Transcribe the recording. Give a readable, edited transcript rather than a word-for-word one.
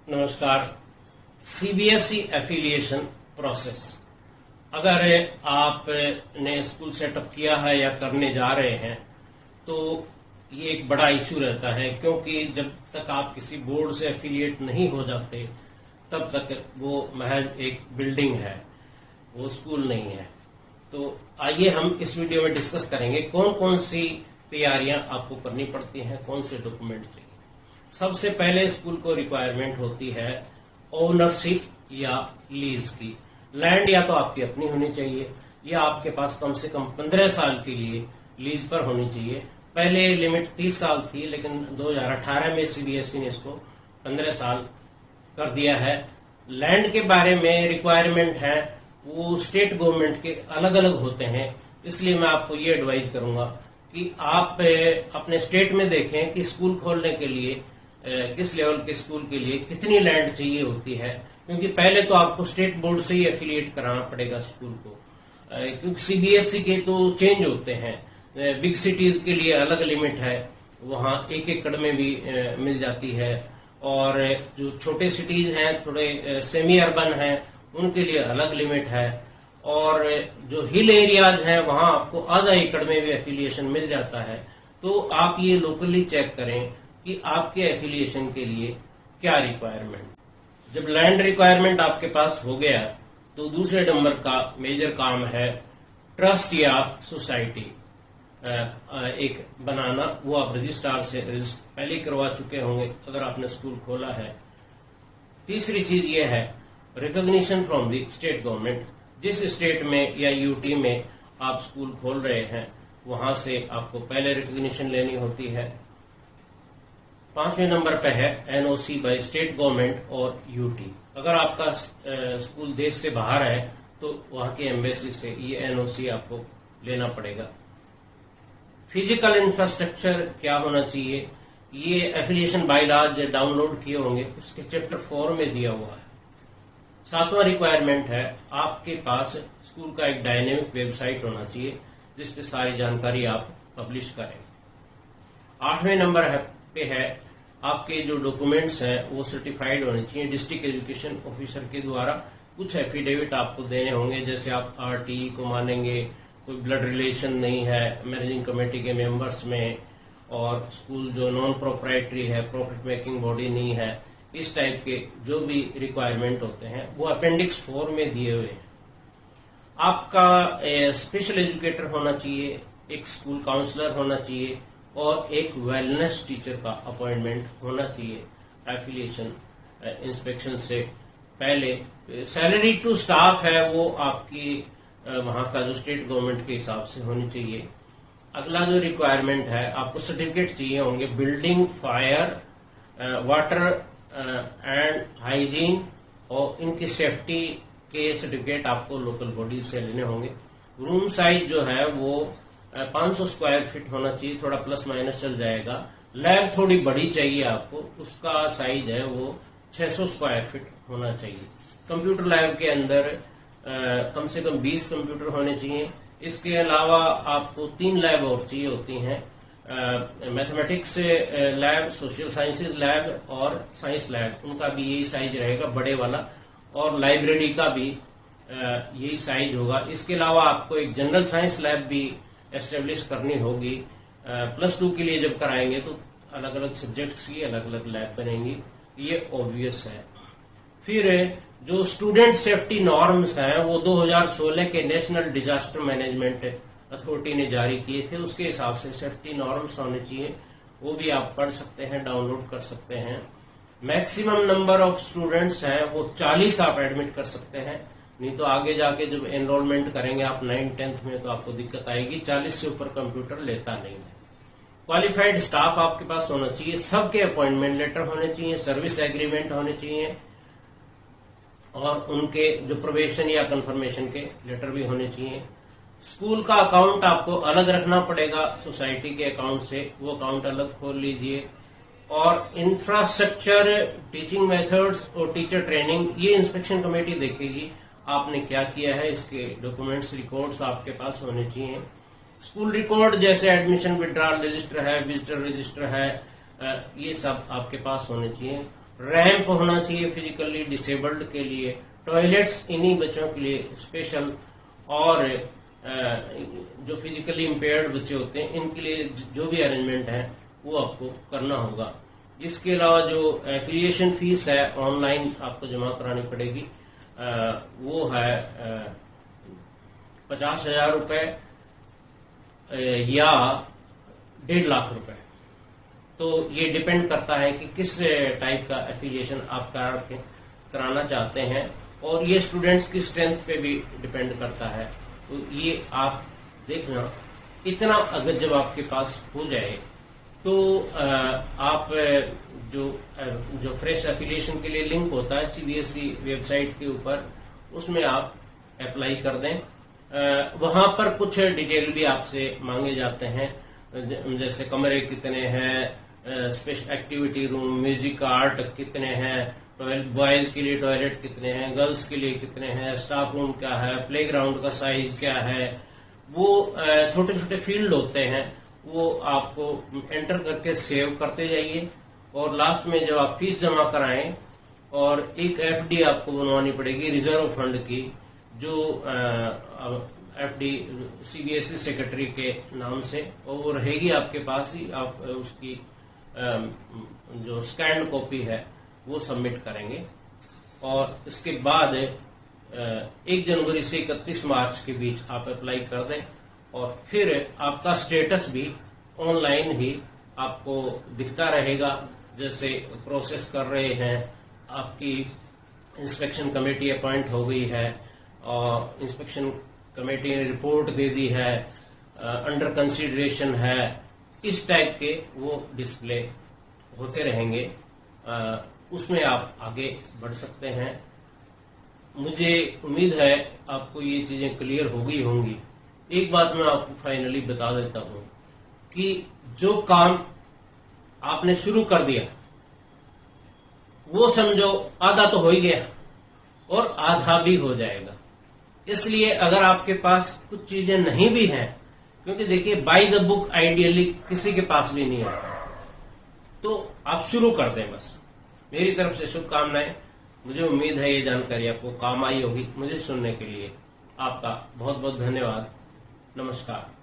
नमस्कार। CBSE affiliation process, अगर आपने स्कूल सेटअप किया है या करने जा रहे हैं तो ये एक बड़ा इशू रहता है, क्योंकि जब तक आप किसी बोर्ड से एफिलिएट नहीं हो जाते तब तक वो महज एक बिल्डिंग है, वो स्कूल नहीं है। तो आइए हम इस वीडियो में डिस्कस करेंगे कौन कौन सी तैयारियां आपको करनी पड़ती हैं, कौन से डॉक्यूमेंट चाहिए। सबसे पहले स्कूल को रिक्वायरमेंट होती है ओनरशिप या लीज की। लैंड या तो आपकी अपनी होनी चाहिए या आपके पास कम से कम 15 साल के लिए लीज पर होनी चाहिए। पहले लिमिट 30 साल थी, लेकिन 2018 में सीबीएसई ने इसको 15 साल कर दिया है। लैंड के बारे में रिक्वायरमेंट है वो स्टेट गवर्नमेंट के अलग अलग होते हैं, इसलिए मैं आपको ये एडवाइज करूंगा कि आप अपने स्टेट में देखें कि स्कूल खोलने के लिए किस लेवल के स्कूल के लिए कितनी लैंड चाहिए होती है, क्योंकि पहले तो आपको स्टेट बोर्ड से ही एफिलिएट कराना पड़ेगा स्कूल को, क्योंकि सीबीएसई के तो चेंज होते हैं। बिग सिटीज के लिए अलग लिमिट है, वहां 1 एकड़ में भी मिल जाती है, और जो छोटे सिटीज हैं, थोड़े सेमी अर्बन हैं, उनके लिए अलग लिमिट है, और जो हिल एरियाज हैं वहां आपको आधा एकड़ में भी एफिलिएशन मिल जाता है। तो आप ये लोकली चेक करें कि आपके एफिलिएशन के लिए क्या रिक्वायरमेंट। जब लैंड रिक्वायरमेंट आपके पास हो गया तो दूसरे नंबर का मेजर काम है ट्रस्ट या सोसाइटी एक बनाना। वो आप रजिस्ट्रार से पहले ही करवा चुके होंगे अगर आपने स्कूल खोला है। तीसरी चीज ये है recognition from the state government. जिस स्टेट में या यूटी में आप स्कूल खोल रहे हैं वहां से आपको पहले रिकॉग्निशन लेनी होती है। 5वें नंबर पे है एनओसी बाय स्टेट गवर्नमेंट और यूटी। अगर आपका स्कूल देश से बाहर है तो वहां की एम्बेसी से ये एनओसी आपको लेना पड़ेगा। फिजिकल इंफ्रास्ट्रक्चर क्या होना चाहिए, ये एफिलिएशन बायलॉज डाउनलोड किए होंगे, उसके चैप्टर 4 में दिया हुआ है। 7वां रिक्वायरमेंट है आपके पास स्कूल का एक डायनेमिक वेबसाइट होना चाहिए जिसपे सारी जानकारी आप पब्लिश करें। 8वें नंबर पे है आपके जो डॉक्यूमेंट्स हैं वो सर्टिफाइड होने चाहिए डिस्ट्रिक्ट एजुकेशन ऑफिसर के द्वारा। कुछ एफिडेविट आपको देने होंगे, जैसे आप आरटीई को मानेंगे, कोई ब्लड रिलेशन नहीं है मैनेजिंग कमेटी के मेंबर्स में, और स्कूल जो नॉन प्रोप्राइटरी है, प्रॉफिट मेकिंग बॉडी नहीं है, इस टाइप के जो भी रिक्वायरमेंट होते हैं वो अपेंडिक्स 4 में दिए हुए हैं। आपका स्पेशल एजुकेटर होना चाहिए, एक स्कूल काउंसलर होना चाहिए, और एक वेलनेस टीचर का अपॉइंटमेंट होना चाहिए एफिलिएशन इंस्पेक्शन से पहले। सैलरी टू स्टाफ है वो आपकी वहां का जो स्टेट गवर्नमेंट के हिसाब से होनी चाहिए। अगला जो रिक्वायरमेंट है आपको सर्टिफिकेट चाहिए होंगे building, fire, water and hygiene, और इनकी सेफ्टी के सर्टिफिकेट आपको लोकल बॉडी से लेने होंगे। रूम साइज जो है वो 500 स्क्वायर फीट होना चाहिए, थोड़ा प्लस माइनस चल जाएगा। लैब थोड़ी बड़ी चाहिए आपको, उसका साइज है वो 600 स्क्वायर फीट होना चाहिए। कंप्यूटर लैब के अंदर कम से कम 20 कंप्यूटर होने चाहिए। इसके अलावा आपको 3 लैब और चाहिए होती हैं, mathematics lab, social sciences lab और साइंस लैब। उनका भी यही साइज रहेगा बड़े वाला, और लाइब्रेरी का भी यही साइज होगा। इसके अलावा आपको एक जनरल साइंस लैब भी एस्टेब्लिश करनी होगी। +2 के लिए जब कराएंगे तो अलग अलग सब्जेक्ट्स की अलग अलग लैब बनेंगी, ये ऑब्वियस है। फिर जो स्टूडेंट सेफ्टी नॉर्म्स हैं वो 2016 के नेशनल डिजास्टर मैनेजमेंट अथॉरिटी ने जारी किए थे, उसके हिसाब से सेफ्टी नॉर्म्स होने चाहिए, वो भी आप पढ़ सकते हैं, डाउनलोड कर सकते हैं। मैक्सिमम नंबर ऑफ स्टूडेंट्स हैं वो 40 आप एडमिट कर सकते हैं, नहीं तो आगे जाके जब एनरोलमेंट करेंगे आप 9th 10th में तो आपको दिक्कत आएगी। 40 से ऊपर कंप्यूटर लेता नहीं है। क्वालिफाइड स्टाफ आपके पास होना चाहिए, सबके अपॉइंटमेंट लेटर होने चाहिए, सर्विस एग्रीमेंट होने चाहिए, और उनके जो प्रोबेशन या कंफर्मेशन के लेटर भी होने चाहिए। स्कूल का अकाउंट आपको अलग रखना पड़ेगा सोसाइटी के अकाउंट से, वो अकाउंट अलग खोल लीजिए। और इंफ्रास्ट्रक्चर, टीचिंग मेथड्स और टीचर ट्रेनिंग, ये इंस्पेक्शन कमेटी देखेगी आपने क्या किया है। इसके डॉक्यूमेंट्स, रिकॉर्ड्स आपके पास होने चाहिए। स्कूल रिकॉर्ड जैसे एडमिशन विड्रॉल रजिस्टर है, विजिटर रजिस्टर है, ये सब आपके पास होने चाहिए। रैंप होना चाहिए फिजिकली डिसेबल्ड के लिए, टॉयलेट्स इन्हीं बच्चों के लिए स्पेशल, और जो फिजिकली इम्पेयर्ड बच्चे होते हैं इनके लिए जो भी अरेंजमेंट है वो आपको करना होगा। इसके अलावा जो एफिलिएशन फीस है ऑनलाइन आपको जमा करानी पड़ेगी, वो है 50,000 रुपए या 1.5 लाख रुपए। तो ये डिपेंड करता है कि किस टाइप का एफिलिएशन आप कराना चाहते हैं, और ये स्टूडेंट्स की स्ट्रेंथ पे भी डिपेंड करता है। तो ये आप देखना, इतना अगर जब आपके पास हो जाए तो आप जो फ्रेश एफिलिएशन के लिए लिंक होता है सीबीएसई वेबसाइट के ऊपर, उसमें आप अप्लाई कर दें। वहां पर कुछ डिटेल भी आपसे मांगे जाते हैं, जैसे कमरे कितने हैं, special activity room, music art कितने हैं, बॉयज के लिए टॉयलेट कितने हैं, गर्ल्स के लिए कितने हैं, स्टाफ रूम क्या है, प्लेग्राउंड का साइज क्या है। वो छोटे छोटे फील्ड होते हैं, वो आपको एंटर करके सेव करते जाइए, और लास्ट में जब आप फीस जमा कराएं, और एक एफडी आपको बनवानी पड़ेगी रिजर्व फंड की, जो एफडी सीबीएसई सेक्रेटरी के नाम से, और वो रहेगी आपके पास ही। आप उसकी जो स्कैन कॉपी है वो सबमिट करेंगे, और इसके बाद 1 जनवरी से 31 मार्च के बीच आप अप्लाई कर दें, और फिर आपका स्टेटस भी ऑनलाइन ही आपको दिखता रहेगा। जैसे प्रोसेस कर रहे हैं, आपकी इंस्पेक्शन कमेटी अपॉइंट हो गई है, और इंस्पेक्शन कमेटी ने रिपोर्ट दे दी है, अंडर कंसीडरेशन है, इस टाइप के वो डिस्प्ले होते रहेंगे। उसमें आप आगे बढ़ सकते हैं। मुझे उम्मीद है आपको ये चीजें क्लियर हो गई होंगी। एक बात मैं आपको फाइनली बता देता हूं कि जो काम आपने शुरू कर दिया वो समझो आधा तो हो ही गया, और आधा भी हो जाएगा। इसलिए अगर आपके पास कुछ चीजें नहीं भी हैं, क्योंकि देखिए बाय द बुक आइडियली किसी के पास भी नहीं है, तो आप शुरू कर दें बस। मेरी तरफ से शुभकामनाएं। मुझे उम्मीद है ये जानकारी आपको काम आई होगी। मुझे सुनने के लिए आपका बहुत बहुत धन्यवाद। नमस्कार।